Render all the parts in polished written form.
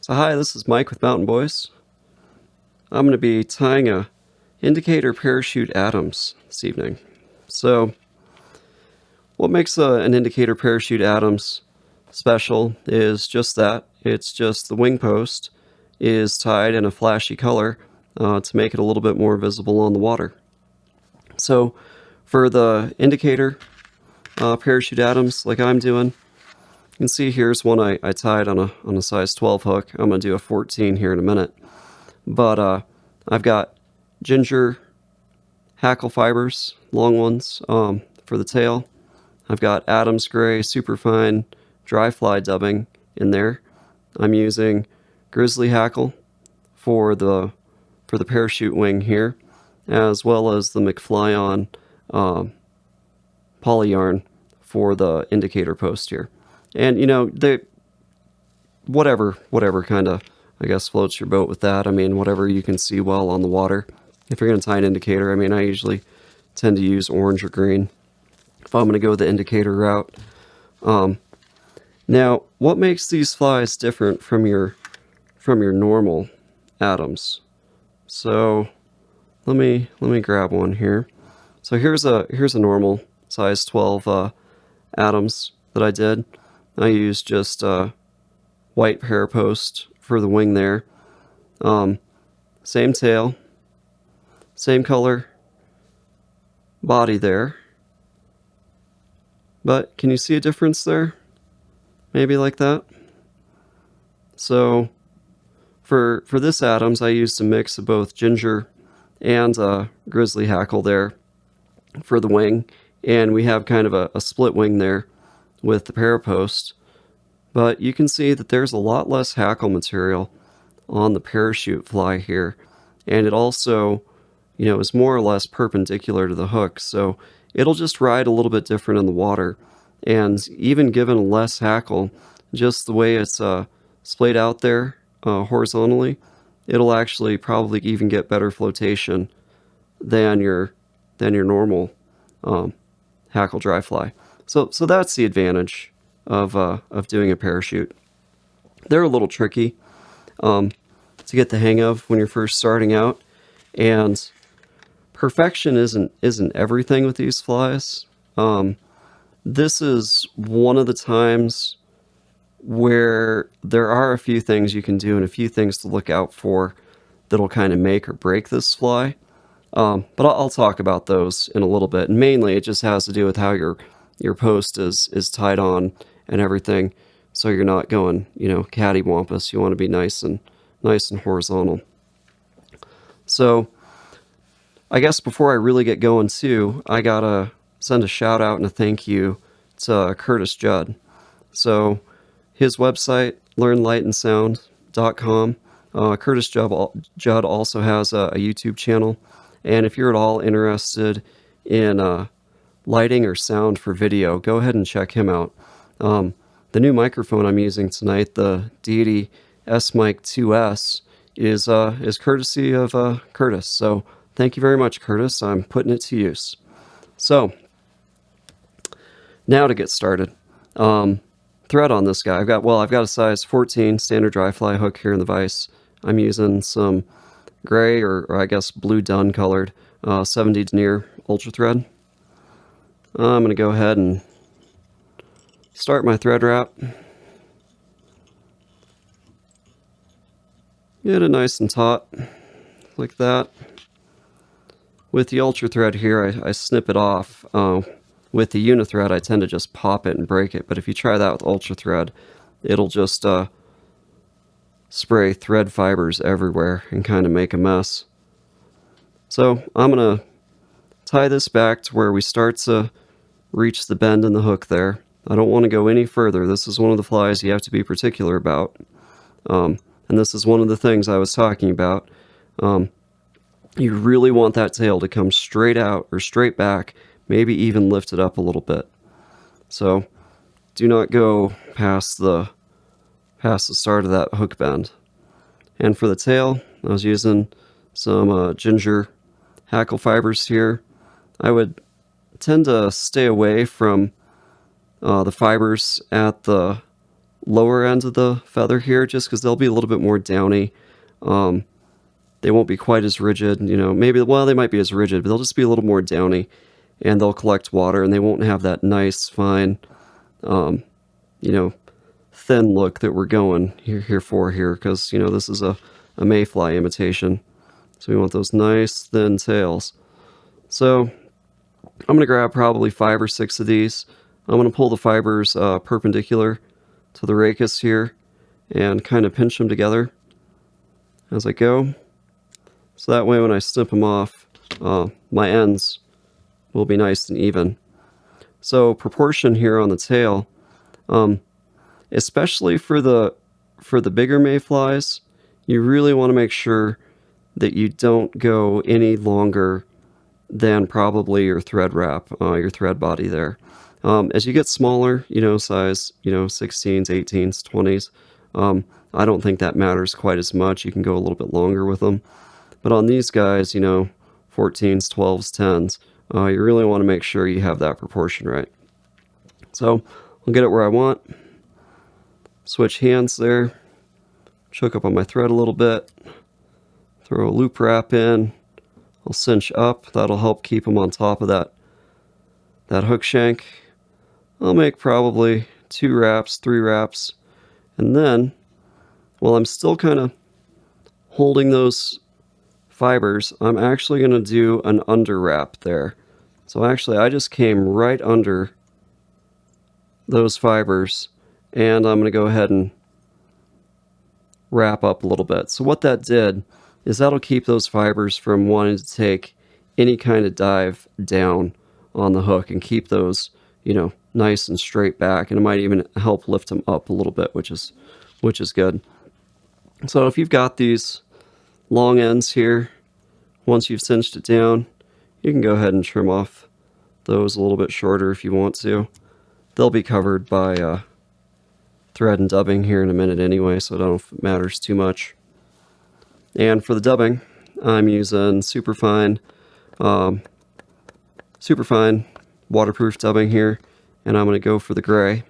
So hi, this is Mike with Mountain Boys. I'm going to be tying a indicator parachute Adams this evening. So what makes an indicator parachute Adams special is just that. It's just the wing post is tied in a flashy color to make it a little bit more visible on the water. So for the indicator parachute Adams, like I'm doing, you can see here's one I tied on a size 12 hook. I'm going to do a 14 here in a minute. But I've got ginger hackle fibers, long ones, for the tail. I've got Adams Gray superfine dry fly dubbing in there. I'm using grizzly hackle for the parachute wing here, as well as the McFly-on poly yarn for the indicator post here. And you know, they whatever kind of, I guess, floats your boat with that. I mean, whatever you can see well on the water. If you're going to tie an indicator, I mean, I usually tend to use orange or green if I'm going to go the indicator route. Now, what makes these flies different from your normal Adams? So let me grab one here. So here's a normal size 12 Adams that I did. I used just white parapost for the wing there. Same tail, same color body there. But can you see a difference there? Maybe like that. So for this Adams, I used a mix of both ginger and grizzly hackle there for the wing, and we have kind of a split wing there with the parapost. But you can see that there's a lot less hackle material on the parachute fly here, and it also, you know, is more or less perpendicular to the hook, so it'll just ride a little bit different in the water. And even given less hackle, just the way it's splayed out there horizontally, it'll actually probably even get better flotation than your normal hackle dry fly. So that's the advantage of doing a parachute. They're a little tricky to get the hang of when you're first starting out, and perfection isn't everything with these flies. This is one of the times where there are a few things you can do and a few things to look out for that'll kind of make or break this fly. But I'll talk about those in a little bit. And mainly, it just has to do with how your post is tied on and everything, so you're not going, you know, cattywampus. You want to be nice and horizontal. So I guess before I really get going too, I gotta send a shout out and a thank you to Curtis Judd. So his website, learnlightandsound.com. Curtis Judd also has a YouTube channel, and if you're at all interested in lighting or sound for video, go ahead and check him out. The new microphone I'm using tonight, the Deity S-Mic 2S, is courtesy of Curtis. So thank you very much, Curtis. I'm putting it to use. So now to get started. Thread on this guy. I've got a size 14 standard dry fly hook here in the vise. I'm using some gray or I guess blue dun colored 70 denier ultra thread. I'm going to go ahead and start my thread wrap. Get it nice and taut like that. With the ultra thread here, I snip it off. With the unithread, I tend to just pop it and break it, but if you try that with ultra thread, it'll just spray thread fibers everywhere and kind of make a mess. So I'm going to tie this back to where we start to reach the bend in the hook there. I don't want to go any further. This is one of the flies you have to be particular about. And this is one of the things I was talking about. You really want that tail to come straight out or straight back, maybe even lift it up a little bit. So do not go past the start of that hook bend. And for the tail, I was using some ginger hackle fibers here. I would tend to stay away from the fibers at the lower end of the feather here, just because they'll be a little bit more downy. They won't be quite as rigid, maybe, well, they might be as rigid, but they'll just be a little more downy, and they'll collect water, and they won't have that nice, fine, thin look that we're going here for here, because, this is a mayfly imitation. So we want those nice, thin tails. So I'm going to grab probably 5 or 6 of these. I'm going to pull the fibers perpendicular to the rachis here and kind of pinch them together as I go. So that way when I snip them off, my ends will be nice and even. So proportion here on the tail, especially for the bigger mayflies, you really want to make sure that you don't go any longer than probably your thread wrap, your thread body there. As you get smaller, size, 16s, 18s, 20s, I don't think that matters quite as much. You can go a little bit longer with them. But on these guys, 14s, 12s, 10s, you really want to make sure you have that proportion right. So I'll get it where I want. Switch hands there. Choke up on my thread a little bit. Throw a loop wrap in. I'll cinch up. That'll help keep them on top of that hook shank. I'll make probably 2 wraps, 3 wraps. And then, while I'm still kind of holding those fibers, I'm actually going to do an under wrap there. So actually, I just came right under those fibers, and I'm going to go ahead and wrap up a little bit. So what that did is that'll keep those fibers from wanting to take any kind of dive down on the hook and keep those, nice and straight back. And it might even help lift them up a little bit, which is good. So if you've got these long ends here, once you've cinched it down, you can go ahead and trim off those a little bit shorter if you want to. They'll be covered by thread and dubbing here in a minute anyway, so I don't know if it matters too much. And for the dubbing, I'm using superfine waterproof dubbing here, and I'm going to go for the gray.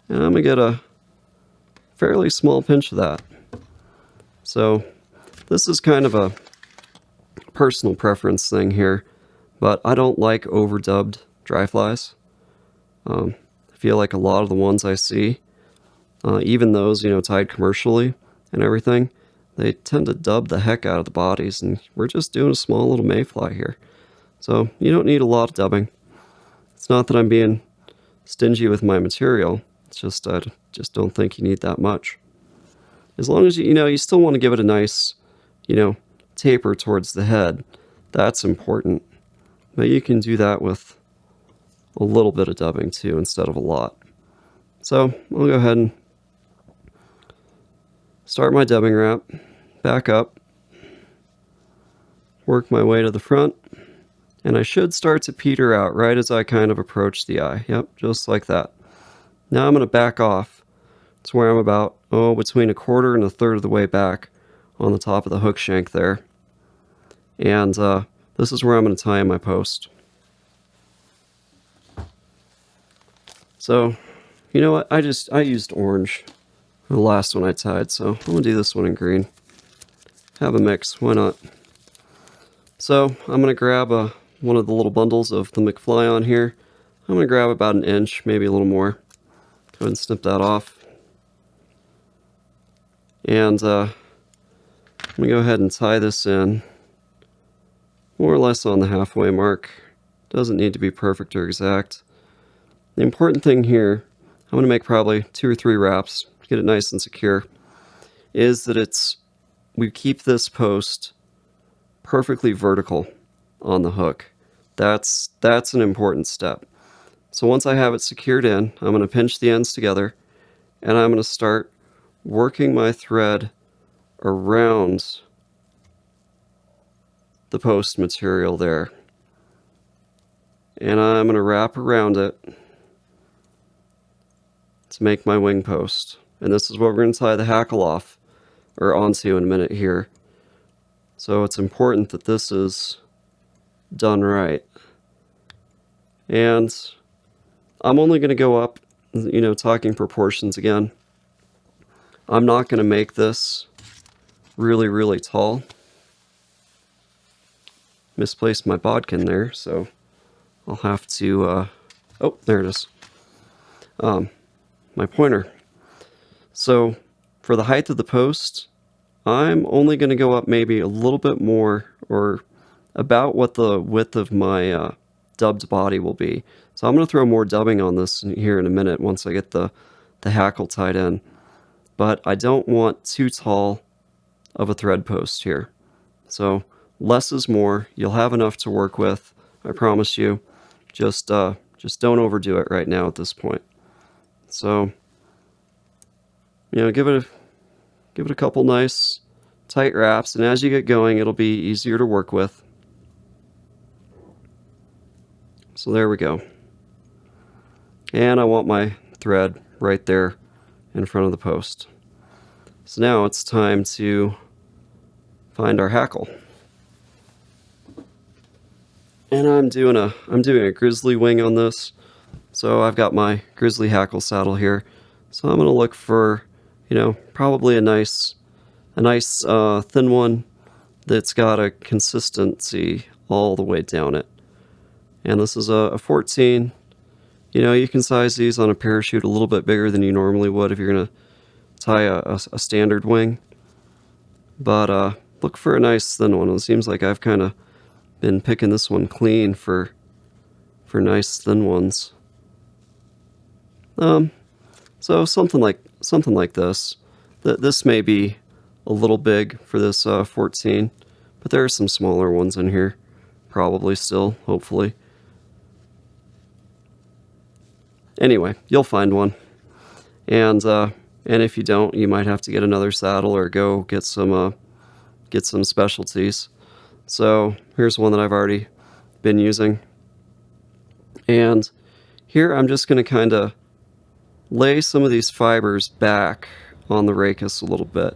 And I'm going to get a fairly small pinch of that. So this is kind of a personal preference thing here, but I don't like overdubbed dry flies. I feel like a lot of the ones I see, even those, tied commercially and everything, they tend to dub the heck out of the bodies, and we're just doing a small little mayfly here. So you don't need a lot of dubbing. It's not that I'm being stingy with my material. It's just I just don't think you need that much. As long as you still want to give it a nice, taper towards the head. That's important. But you can do that with a little bit of dubbing too instead of a lot. So I'll go ahead and start my dubbing wrap, back up, work my way to the front, and I should start to peter out right as I kind of approach the eye. Yep, just like that. Now I'm going to back off to where I'm about, between 1/4 and 1/3 of the way back on the top of the hook shank there. And this is where I'm going to tie in my post. So, you know what? I used orange for the last one I tied, so I'm going to do this one in green. Have a mix, why not? So I'm going to grab one of the little bundles of the McFly on here. I'm going to grab about 1 inch, maybe a little more. Go ahead and snip that off. And I'm going to go ahead and tie this in more or less on the halfway mark. Doesn't need to be perfect or exact. The important thing here, I'm going to make probably 2 or 3 wraps, get it nice and secure, is that we keep this post perfectly vertical on the hook. That's an important step. So once I have it secured in, I'm going to pinch the ends together, and I'm going to start working my thread around the post material there. And I'm going to wrap around it to make my wing post. And this is what we're going to tie the hackle off, or onto in a minute here. So it's important that this is done right. And I'm only going to go up talking proportions again, I'm not going to make this really, really tall. Misplaced my bodkin there, so I'll have to, oh, there it is. My pointer. So for the height of the post, I'm only going to go up maybe a little bit more, or about what the width of my dubbed body will be. So I'm going to throw more dubbing on this here in a minute once I get the hackle tied in. But I don't want too tall of a thread post here. So less is more. You'll have enough to work with, I promise you. Just don't overdo it right now at this point. So, give it a couple nice tight wraps, and as you get going, it'll be easier to work with. So there we go. And I want my thread right there in front of the post. So now it's time to find our hackle. And I'm doing a grizzly wing on this. So I've got my grizzly hackle saddle here. So I'm going to look for, probably a nice thin one that's got a consistency all the way down it. And this is a 14. You can size these on a parachute a little bit bigger than you normally would if you're going to tie a standard wing. But look for a nice thin one. It seems like I've kind of been picking this one clean for nice thin ones. So something like this. This may be a little big for this 14, but there are some smaller ones in here, probably still, hopefully. Anyway, you'll find one, and if you don't, you might have to get another saddle or go get some specialties. So here's one that I've already been using, and here I'm just going to kind of lay some of these fibers back on the rachis a little bit.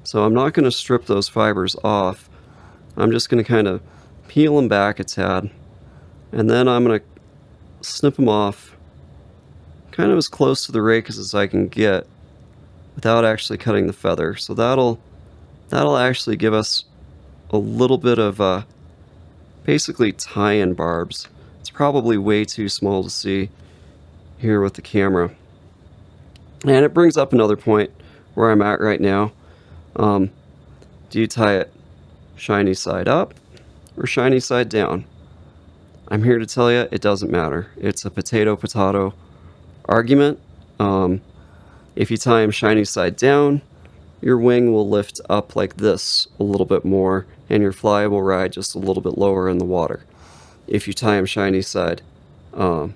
So I'm not going to strip those fibers off. I'm just going to kind of peel them back a tad, and then I'm going to snip them off kind of as close to the rachis as I can get without actually cutting the feather. So that'll actually give us a little bit of basically tie-in barbs. It's probably way too small to see here with the camera. And it brings up another point where I'm at right now. Do you tie it shiny side up or shiny side down? I'm here to tell you it doesn't matter. It's a potato argument. If you tie them shiny side down, your wing will lift up like this a little bit more, and your fly will ride just a little bit lower in the water. If you tie them shiny side up,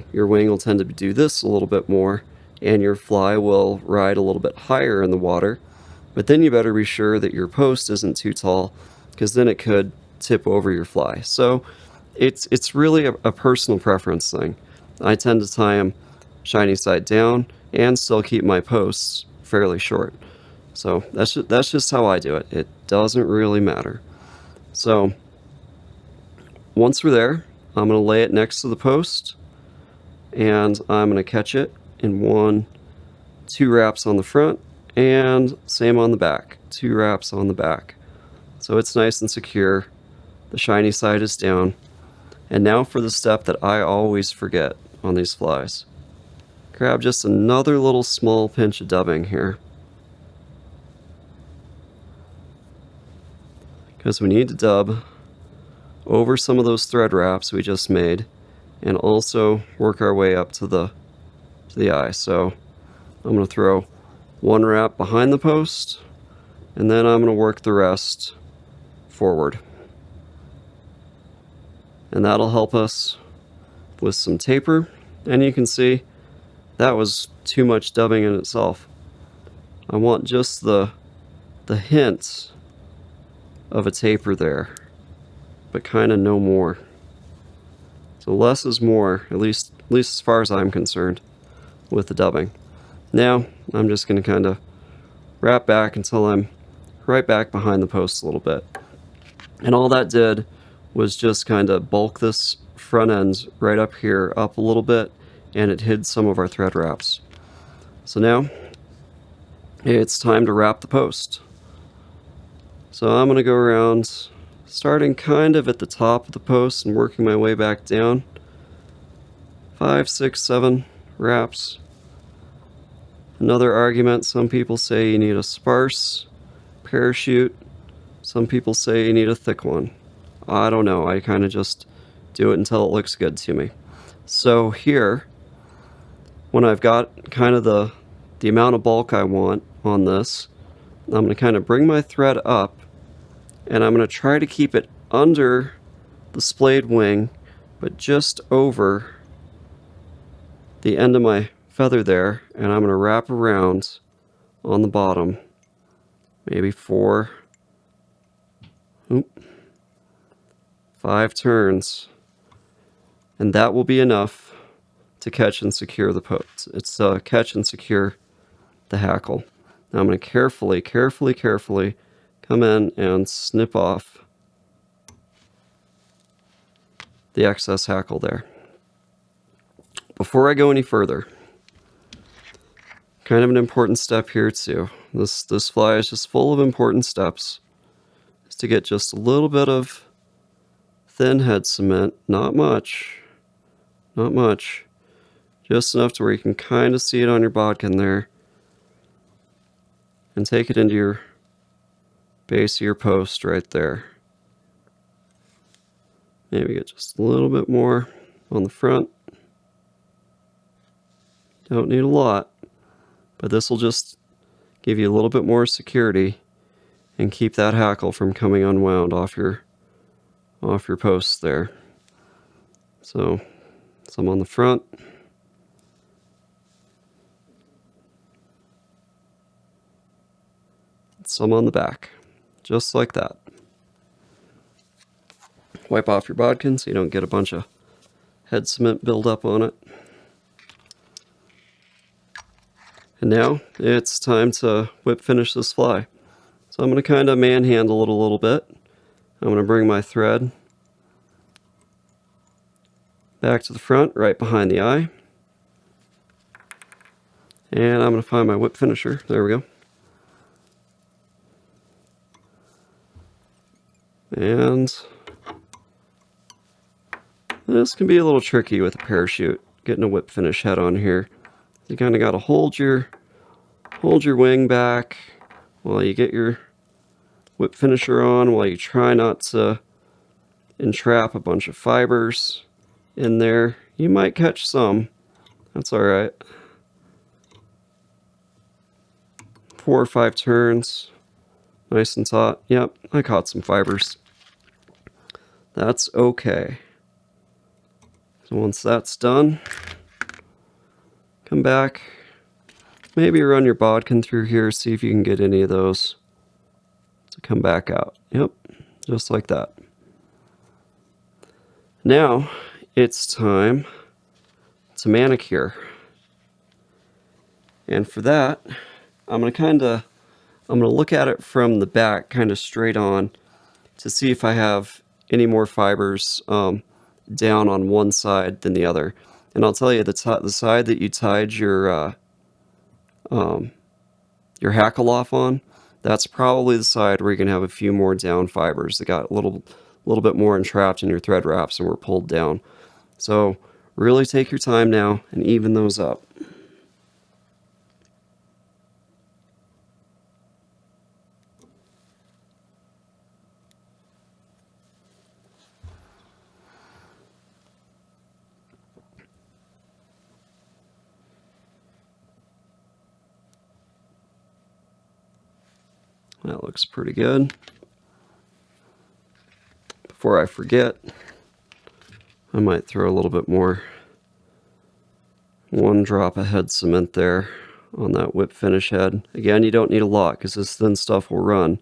your wing will tend to do this a little bit more, and your fly will ride a little bit higher in the water. But then you better be sure that your post isn't too tall, because then it could tip over your fly. So it's really a personal preference thing. I tend to tie them shiny side down and still keep my posts fairly short. So that's just how I do it. It doesn't really matter. So once we're there, I'm going to lay it next to the post, and I'm going to catch it in 2 wraps on the front, and same on the back, 2 wraps on the back. So it's nice and secure. The shiny side is down. And now for the step that I always forget on these flies. Grab just another little small pinch of dubbing here, because we need to dub over some of those thread wraps we just made, and also work our way up to the eye. So I'm going to throw 1 wrap behind the post, and then I'm going to work the rest forward. And that'll help us with some taper. And you can see that was too much dubbing in itself. I want just the hint of a taper there, but kind of no more. So less is more, at least as far as I'm concerned with the dubbing. Now I'm just going to kind of wrap back until I'm right back behind the post a little bit. And all that did was just kind of bulk this front end right up here up a little bit, and it hid some of our thread wraps. So now it's time to wrap the post. So I'm going to go around, starting kind of at the top of the post and working my way back down. 5, 6, 7 wraps. Another argument, some people say you need a sparse parachute. Some people say you need a thick one. I don't know. I kind of just do it until it looks good to me. So here, when I've got kind of the amount of bulk I want on this, I'm going to kind of bring my thread up, and I'm going to try to keep it under the splayed wing, but just over the end of my feather there, and I'm going to wrap around on the bottom, maybe 5 turns, and that will be enough to catch and secure the post. It's catch and secure the hackle. Now I'm going to carefully come in and snip off the excess hackle there. Before I go any further, kind of an important step here too. This fly is just full of important steps. Is to get just a little bit of thin head cement, not much, just enough to where you can kind of see it on your bodkin there, and take it into your base of your post right there. Maybe get just a little bit more on the front. Don't need a lot, but this will just give you a little bit more security and keep that hackle from coming unwound off your posts there. So some on the front. Some on the back, just like that. Wipe off your bodkin so you don't get a bunch of head cement buildup on it. And now it's time to whip finish this fly. So I'm going to kind of manhandle it a little bit. I'm going to bring my thread back to the front, right behind the eye. And I'm going to find my whip finisher. There we go. And this can be a little tricky with a parachute, getting a whip finish head on here. You kind of got to hold your wing back while you get your whip finisher on, while you try not to entrap a bunch of fibers in there. You might catch some. That's all right. 4 or 5 turns. Nice and taut. Yep, I caught some fibers. That's okay. So once that's done, come back. Maybe run your bodkin through here, see if you can get any of those to come back out. Yep, just like that. Now it's time to manicure. And for that, I'm going to look at it from the back, kind of straight on, to see if I have any more fibers down on one side than the other. And I'll tell you, the side that you tied your hackle off on, that's probably the side where you can have a few more down fibers that got a little bit more entrapped in your thread wraps and were pulled down. So really take your time now and even those up. That looks pretty good. Before I forget, I might throw a little bit more, 1 drop of head cement there on that whip finish head. Again, you don't need a lot because this thin stuff will run,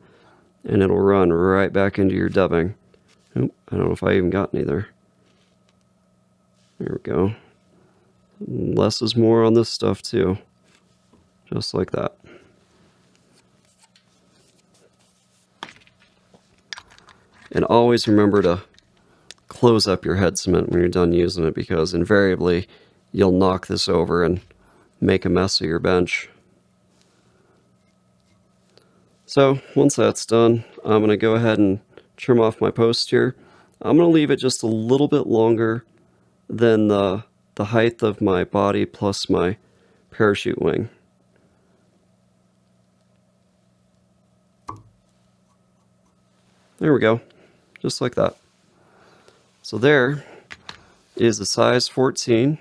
and it'll run right back into your dubbing. Oop, I don't know if I even got any there. There we go. Less is more on this stuff too. Just like that. And always remember to close up your head cement when you're done using it, because invariably you'll knock this over and make a mess of your bench. So once that's done, I'm going to go ahead and trim off my post here. I'm going to leave it just a little bit longer than the height of my body plus my parachute wing. There we go, just like that. So there is a size 14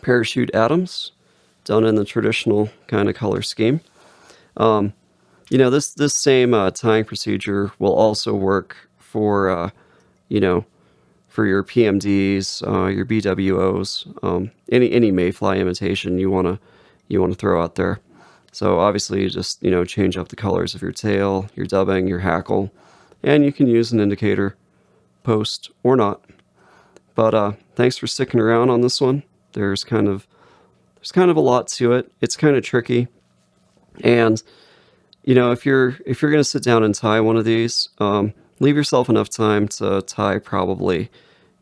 parachute Adams done in the traditional kind of color scheme. You know, this same tying procedure will also work for, you know, for your PMDs, your BWOs, any mayfly imitation you wanna throw out there. So obviously, you just change up the colors of your tail, your dubbing, your hackle, and you can use an indicator post or not. But thanks for sticking around on this one. There's kind of a lot to it. It's kind of tricky, and if you're going to sit down and tie one of these, leave yourself enough time to tie probably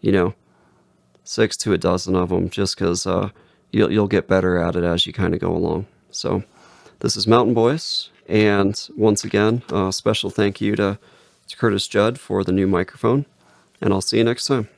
6 to a dozen of them, just because you'll get better at it as you kind of go along. So this is Mountain Boys, and once again, special thank you to Curtis Judd for the new microphone, and I'll see you next time.